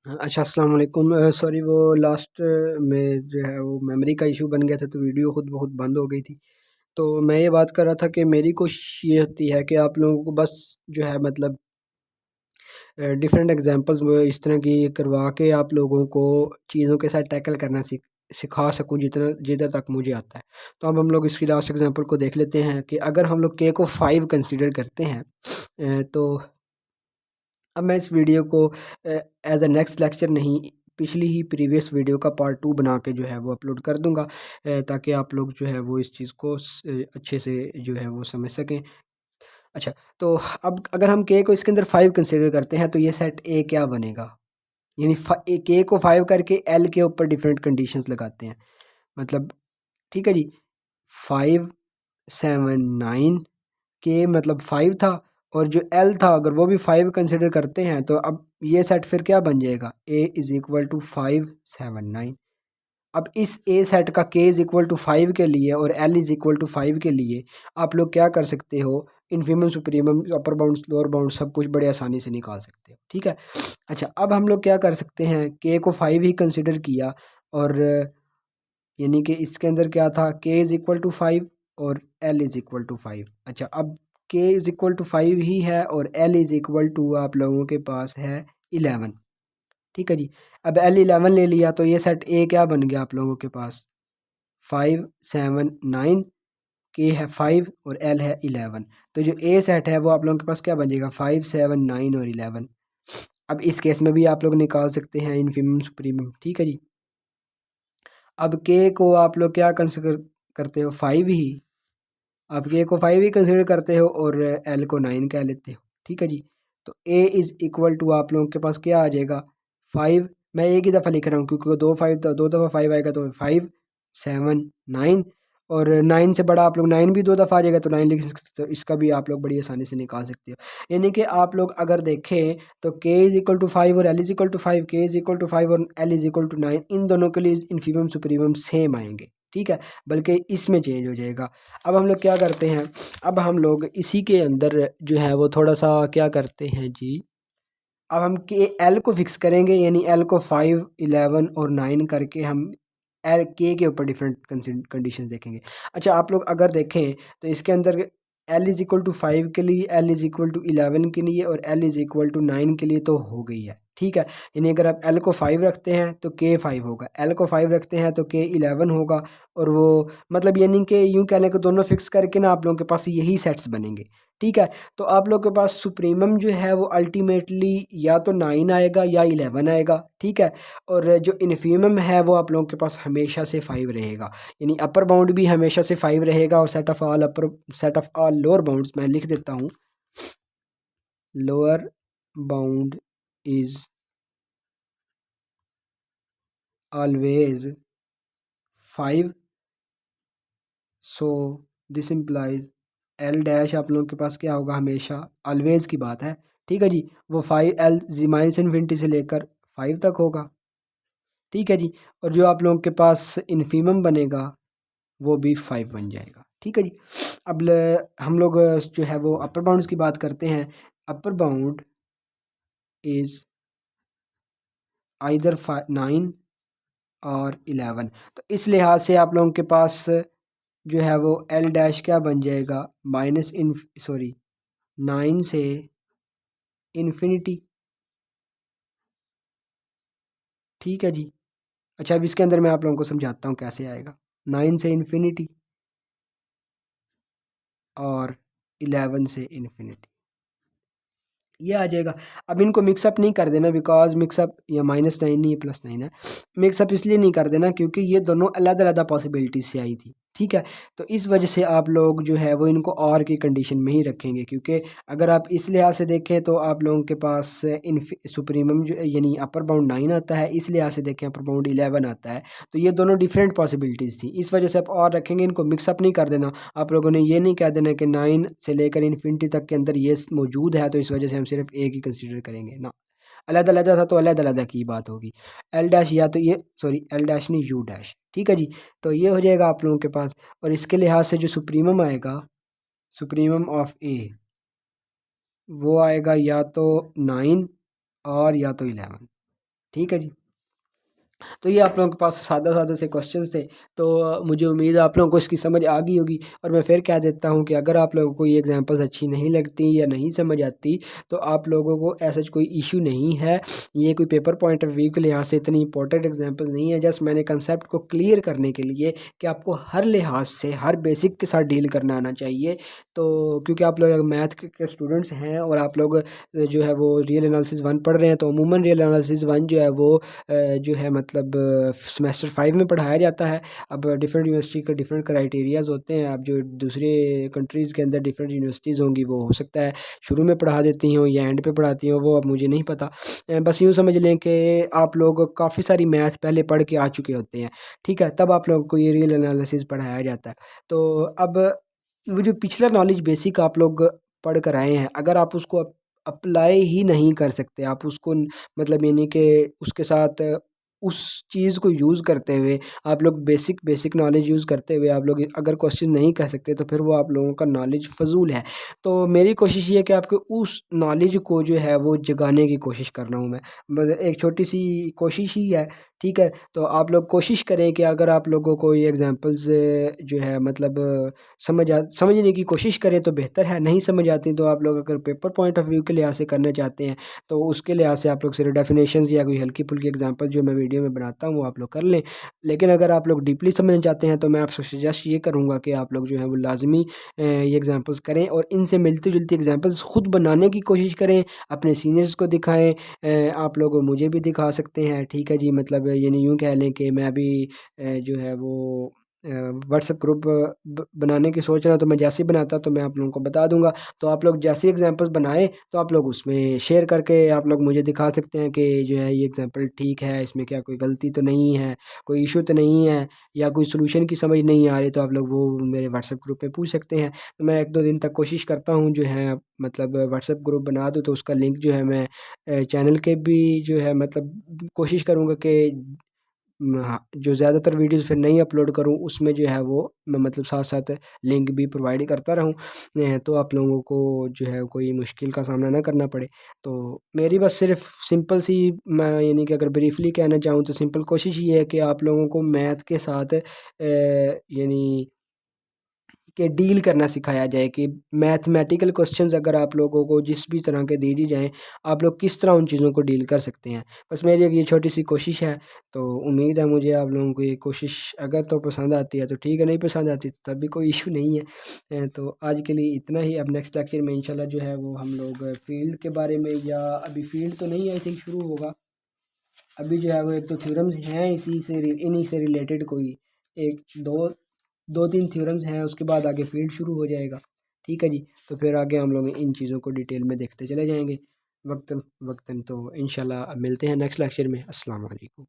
अच्छा, अस्सलाम वालेकुम। सॉरी, वो लास्ट में जो है वो मेमोरी का इशू बन गया था, तो वीडियो खुद बहुत बंद हो गई थी। तो मैं ये बात कर रहा था कि मेरी कोशिश ये होती है कि आप लोगों को बस जो है मतलब डिफरेंट एग्जांपल्स इस तरह की करवा के आप लोगों को चीज़ों के साथ टैकल करना सिखा सकूं जितना जितना तक मुझे आता है। तो अब हम लोग इसकी लास्ट एग्जांपल को देख लेते हैं कि अगर हम लोग के को 5 कंसीडर करते हैं, तो अब मैं इस वीडियो को एज अ नेक्स्ट लेक्चर नहीं, पिछली ही प्रीवियस वीडियो का पार्ट 2 बना के जो है वो अपलोड कर दूंगा, ताकि आप लोग जो है वो इस चीज़ को अच्छे से जो है वो समझ सकें। अच्छा, तो अब अगर हम के को इसके अंदर 5 कंसिडर करते हैं तो ये सेट ए क्या बनेगा, यानी के को 5 करके एल के ऊपर डिफरेंट कंडीशंस लगाते हैं। मतलब ठीक है जी, 5 7 9 के मतलब 5 था, और जो एल था अगर वो भी 5 कंसिडर करते हैं तो अब ये सेट फिर क्या बन जाएगा, ए इज़ इक्वल टू 5 7 9। अब इस ए सेट का के इज़ इक्वल टू 5 के लिए और एल इज़ इक्वल टू 5 के लिए आप लोग क्या कर सकते हो, इन्फीमम सुप्रीमम अपर बाउंड्स लोअर बाउंड सब कुछ बड़े आसानी से निकाल सकते हो। ठीक है। अच्छा, अब हम लोग क्या कर सकते हैं, के को 5 ही कंसिडर किया, और यानी कि इसके अंदर क्या था, के इज़ इक्वल टू 5 और एल इज़ इक्वल टू 5। अच्छा, अब के इज़ इक्वल टू 5 ही है और एल इज़ इक्वल टू आप लोगों के पास है 11। ठीक है जी। अब एल 11 ले लिया तो ये सेट ए क्या बन गया आप लोगों के पास, 5 7 9, के है 5 और एल है 11। तो जो ए सेट है वो आप लोगों के पास क्या बन जाएगा, 5 7 9 और 11। अब इस केस में भी आप लोग निकाल सकते हैं इन्फीमम सुप्रीमम। ठीक है जी। अब के को आप लोग क्या कंसिडर करते हो, 5 ही। आप के को 5 ही कंसिडर करते हो और एल को 9 कह लेते हो। ठीक है जी। तो ए इज़ इक्वल टू आप लोगों के पास क्या आ जाएगा, 5। मैं एक ही दफ़ा लिख रहा हूँ क्योंकि दो 5 दो दफ़ा 5 आएगा, तो 5 7 9, और 9 से बड़ा आप लोग 9 भी दो दफ़ा आ जाएगा तो 9 लिख सकते हो। इसका भी आप लोग बड़ी आसानी से निकाल सकते हो। यानी कि आप लोग अगर देखें तो के इज़ इक्वल टू 5 और एल इज़ इक्वल टू 5, के इज़ इक्वल टू 5 और एल इज़ इक्वल टू 9, इन दोनों के लिए इन्फीमम सुप्रीमम सेम आएंगे। ठीक है, बल्कि इसमें चेंज हो जाएगा। अब हम लोग क्या करते हैं, अब हम लोग इसी के अंदर जो है वो थोड़ा सा क्या करते हैं जी, अब हम के एल को फिक्स करेंगे, यानी एल को 5 11 और 9 करके हम एल के ऊपर डिफरेंट कंडीशन देखेंगे। अच्छा, आप लोग अगर देखें तो इसके अंदर एल इज़ इक्वल टू 5 के लिए, एल इज़ इक्वल टू 11 के लिए और एल इज़ इक्वल टू 9 के लिए तो हो गई है। ठीक है, यानी अगर आप एल को 5 रखते हैं तो के 5 होगा, एल को 5 रखते हैं तो के 11 होगा, और वो मतलब यानी कि यूँ कहने को दोनों फिक्स करके ना आप लोगों के पास यही सेट्स बनेंगे। ठीक है, तो आप लोग के पास सुप्रीमम जो है वो अल्टीमेटली या तो 9 आएगा या 11 आएगा। ठीक है, और जो इन्फीमम है वो आप लोगों के पास हमेशा से 5 रहेगा, यानी अपर बाउंड भी हमेशा से 5 रहेगा, और set of all lower bounds मैं लिख देता हूँ, lower bound is always 5। So this implies L dash आप लोगों के पास क्या होगा, हमेशा ऑलवेज की बात है। ठीक है जी, वो 5 एल जी माइनस इन्फिनिटी से लेकर 5 तक होगा। ठीक है जी, और जो आप लोगों के पास इन्फीमम बनेगा वो भी 5 बन जाएगा। ठीक है जी। अब हम लोग जो है वो अपर बाउंड्स की बात करते हैं। अपर बाउंड इज़ आइदर 9 और 11। तो इस लिहाज से आप लोगों के पास जो है वो एल डैश क्या बन जाएगा, माइनस इन सॉरी 9 से इन्फिनिटी। ठीक है जी। अच्छा, अब इसके अंदर मैं आप लोगों को समझाता हूँ कैसे आएगा, 9 से इन्फिनिटी और 11 से इन्फिनिटी, ये आ जाएगा। अब इनको मिक्सअप नहीं कर देना, बिकॉज मिक्सअप ये -9 नहीं है, +9 है। मिक्सअप इसलिए नहीं कर देना क्योंकि ये दोनों अलग अलग पॉसिबिलिटी से आई थी। ठीक है, तो इस वजह से आप लोग जो है वो इनको और की कंडीशन में ही रखेंगे, क्योंकि अगर आप इस लिहाज से देखें तो आप लोगों के पास इन सुप्रीमम जो यानी अपर बाउंड 9 आता है, इस लिहाज से देखें अपर बाउंड 11 आता है। तो ये दोनों डिफरेंट पॉसिबिलिटीज़ थी, इस वजह से आप और रखेंगे, इनको मिक्सअप नहीं कर देना। आप लोगों ने ये नहीं कह देना कि 9 से लेकर इन्फिनिटी तक के अंदर ये मौजूद है तो इस वजह से हम सिर्फ एक ही कंसिडर करेंगे ना। अलग अलग था तो अलग अलग की बात होगी। एल डैश या तो ये सॉरी एल डैश नहीं यू डैश। ठीक है जी, तो ये हो जाएगा आप लोगों के पास, और इसके लिहाज से जो सुप्रीमम आएगा, सुप्रीमम ऑफ ए, वो आएगा या तो 9 और या तो 11। ठीक है जी। तो ये आप लोगों के पास सादा सादा से क्वेश्चन थे। तो मुझे उम्मीद है आप लोगों को इसकी समझ आ गई होगी। और मैं फिर कह देता हूँ कि अगर आप लोगों को ये एग्जांपल्स अच्छी नहीं लगती या नहीं समझ आती तो आप लोगों को ऐसा कोई इशू नहीं है। ये कोई पेपर पॉइंट ऑफ व्यू के लिहाज से इतनी इंपॉर्टेंट एग्जांपल्स नहीं है। जस्ट मैंने कंसेप्ट को क्लियर करने के लिए कि आपको हर लिहाज से हर बेसिक के साथ डील करना आना चाहिए। तो क्योंकि आप लोग मैथ के स्टूडेंट्स हैं और आप लोग जो है वो रियल एनालिसिस 1 पढ़ रहे हैं, तो अमूमन रियल एनालिसिस 1 जो है वो जो है मतलब सेमेस्टर 5 में पढ़ाया जाता है। अब डिफरेंट यूनिवर्सिटी के डिफरेंट क्राइटेरियाज़ होते हैं। अब जो दूसरे कंट्रीज़ के अंदर डिफरेंट यूनिवर्सिटीज़ होंगी वो हो सकता है शुरू में पढ़ा देती हों या एंड पे पढ़ाती हों, वो अब मुझे नहीं पता। बस यूँ समझ लें कि आप लोग काफ़ी सारी मैथ पहले पढ़ के आ चुके होते हैं, ठीक है? तब आप लोगों को ये रियल एनालिसिस पढ़ाया जाता है। तो अब वो जो पिछला नॉलेज बेसिक आप लोग पढ़ कर आए हैं, अगर आप उसको अप्लाई ही नहीं कर सकते, आप उसको मतलब यानी कि उसके साथ उस चीज़ को यूज़ करते हुए आप लोग बेसिक नॉलेज यूज़ करते हुए आप लोग अगर क्वेश्चन नहीं कह सकते तो फिर वो आप लोगों का नॉलेज फ़ज़ूल है। तो मेरी कोशिश ये है कि आपके उस नॉलेज को जो है वो जगाने की कोशिश कर रहा हूँ मैं। मतलब एक छोटी-सी कोशिश ही है, ठीक है? तो आप लोग कोशिश करें कि अगर आप लोगों को ये एग्ज़ाम्पल्स जो है मतलब समझने की कोशिश करें तो बेहतर है। नहीं समझ आती तो आप लोग अगर पेपर पॉइंट ऑफ व्यू के लिहाज से करना चाहते हैं तो उसके लिहाज से आप लोग सिर्फ डेफिनेशंस या कोई हल्की-फुल्की एग्ज़ाम्पल जो मैं वीडियो में बनाता हूँ वो आप लोग कर लें। लेकिन अगर आप लोग डीपली समझना चाहते हैं तो मैं आपसे सजेस्ट ये करूँगा कि आप लोग जो है वो लाज़मी ये एग्ज़ाम्पल्स करें और इनसे मिलती-जुलती एग्ज़ाम्पल्स खुद बनाने की कोशिश करें, अपने सीनियर्स को दिखाएँ। आप लोग मुझे भी दिखा सकते हैं, ठीक है जी? मतलब यानी यूँ कह लें कि मैं भी जो है वो व्हाट्सएप ग्रुप बनाने की सोच रहा हूँ, तो मैं जैसे ही बनाता तो मैं आप लोगों को बता दूँगा। तो आप लोग जैसे ही एग्ज़ाम्पल्स बनाएँ तो आप लोग उसमें शेयर करके आप लोग मुझे दिखा सकते हैं कि जो है ये एग्ज़ाम्पल ठीक है, इसमें क्या कोई गलती तो नहीं है, कोई इश्यू तो नहीं है या कोई सॉल्यूशन की समझ नहीं आ रही, तो आप लोग वो मेरे व्हाट्सएप ग्रुप पे पूछ सकते हैं। तो मैं 1-2 दिन तक कोशिश करता हूँ जो है मतलब व्हाट्सएप ग्रुप बना दूँ, तो उसका लिंक जो है मैं चैनल के भी जो है मतलब कोशिश करूँगा कि हाँ, जो ज़्यादातर वीडियोज़ फिर नहीं अपलोड करूँ उसमें जो है वो मैं मतलब साथ-साथ लिंक भी प्रोवाइड करता रहूँ तो आप लोगों को जो है कोई मुश्किल का सामना ना करना पड़े। तो मेरी बस सिर्फ़ सिंपल सी मैं यानी कि अगर ब्रीफ़ली कहना चाहूँ तो सिंपल कोशिश ये है कि आप लोगों को मैथ के साथ यानी कि डील करना सिखाया जाए कि मैथमेटिकल क्वेश्चंस अगर आप लोगों को जिस भी तरह के दे दी जाएँ, आप लोग किस तरह उन चीज़ों को डील कर सकते हैं। बस मेरी एक ये छोटी-सी कोशिश है, तो उम्मीद है मुझे आप लोगों को ये कोशिश अगर तो पसंद आती है तो ठीक है, नहीं पसंद आती तो तब भी कोई इश्यू नहीं है। तो आज के लिए इतना ही। अब नेक्स्ट लेक्चर में इंशाल्लाह जो है वो हम लोग फ़ील्ड के बारे में या अभी फ़ील्ड तो नहीं आई थिंक शुरू होगा। अभी जो है वो 1-2 थ्योरम्स हैं इन्हीं से रिलेटेड कोई 1-2 2-3 थ्योरम्स हैं, उसके बाद आगे फील्ड शुरू हो जाएगा। ठीक है जी, तो फिर आगे हम लोग इन चीज़ों को डिटेल में देखते चले जाएँगे वक़्तन वक़्तन। तो इंशाल्लाह मिलते हैं नेक्स्ट लेक्चर में। अस्सलाम वालेकुम।